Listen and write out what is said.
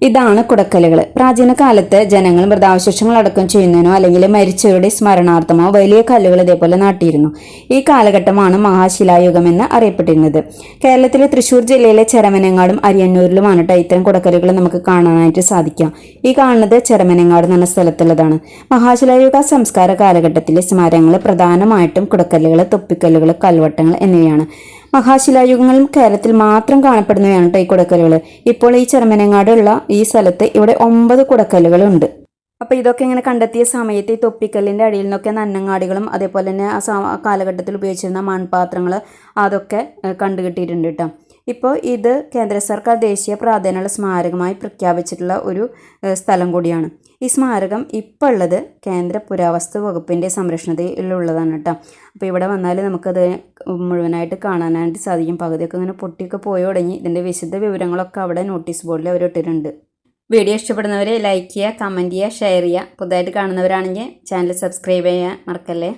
ഇതാണ് കുടക്കലുകൾ. പ്രാചീന കാലത്ത് ജനങ്ങൾ മൃതാവശിഷ്ടങ്ങൾ അടക്കം ചെയ്യുന്നതിനോ അല്ലെങ്കിൽ മരിച്ചവരുടെ സ്മരണാർത്ഥമോ വലിയ കല്ലുകൾ ഇതേപോലെ നാട്ടിയിരുന്നു. ഈ കാലഘട്ടമാണ് മഹാശിലായുഗം എന്ന് അറിയപ്പെട്ടിരുന്നത്. കേരളത്തിലെ തൃശ്ശൂർ ജില്ലയിലെ ചെരമനങ്ങാടും അരിയന്നൂരിലുമാണ് ഇത്തരം കുടക്കലുകൾ നമുക്ക് കാണാനായിട്ട് സാധിക്കാം. ഈ കാണുന്നത് ചെരമനങ്ങാട് എന്ന സ്ഥലത്തുള്ളതാണ്. മഹാശിലായുഗ സംസ്കാര കാലഘട്ടത്തിലെ സ്മാരകങ്ങൾ പ്രധാനമായിട്ടും കുടക്കല്ലുകൾ, തൊപ്പിക്കല്ലുകൾ, കൽവട്ടങ്ങൾ എന്നിവയാണ്. മഹാശിലായുഗങ്ങളും കേരളത്തിൽ മാത്രം കാണപ്പെടുന്നവയാണ് ഈ കുടക്കല്ലുകൾ. ഇപ്പോൾ ഈ ചെരമനങ്ങാടുള്ള ഈ സ്ഥലത്ത് ഇവിടെ 9 കുടക്കല്ലുകളുണ്ട്. അപ്പോൾ ഇതൊക്കെ ഇങ്ങനെ കണ്ടെത്തിയ സമയത്ത് ഈ തൊപ്പിക്കല്ലിൻ്റെ അടിയിൽ നിന്നൊക്കെ നന്നങ്ങാടികളും അതേപോലെ തന്നെ ആ കാലഘട്ടത്തിൽ ഉപയോഗിച്ചിരുന്ന മൺപാത്രങ്ങൾ അതൊക്കെ കണ്ടുകിട്ടിയിട്ടുണ്ട് കേട്ടോ. ഇപ്പോൾ ഇത് കേന്ദ്ര സർക്കാർ ദേശീയ പ്രാധാന്യമുള്ള സ്മാരകമായി പ്രഖ്യാപിച്ചിട്ടുള്ള ഒരു സ്ഥലം കൂടിയാണ്. ഈ സ്മാരകം ഇപ്പോൾ ഉള്ളത് കേന്ദ്ര പുരാവസ്തു വകുപ്പിൻ്റെ സംരക്ഷണത്തിലുള്ളതാണ് കേട്ടോ. അപ്പോൾ ഇവിടെ വന്നാൽ നമുക്കത് മുഴുവനായിട്ട് കാണാനായിട്ട് സാധിക്കും. പകുതിയൊക്കെ ഇങ്ങനെ പൊട്ടിയൊക്കെ പോയി തുടങ്ങി. ഇതിൻ്റെ വിശദ വിവരങ്ങളൊക്കെ അവിടെ നോട്ടീസ് ബോർഡിൽ അവർ ഇട്ടിട്ടുണ്ട്. വീഡിയോ ഇഷ്ടപ്പെടുന്നവരെ ലൈക്ക് ചെയ്യുക, കമൻറ്റ് ചെയ്യുക, ഷെയർ ചെയ്യുക. പുതുതായിട്ട് കാണുന്നവരാണെങ്കിൽ ചാനൽ സബ്സ്ക്രൈബ് ചെയ്യാൻ മറക്കല്ലേ.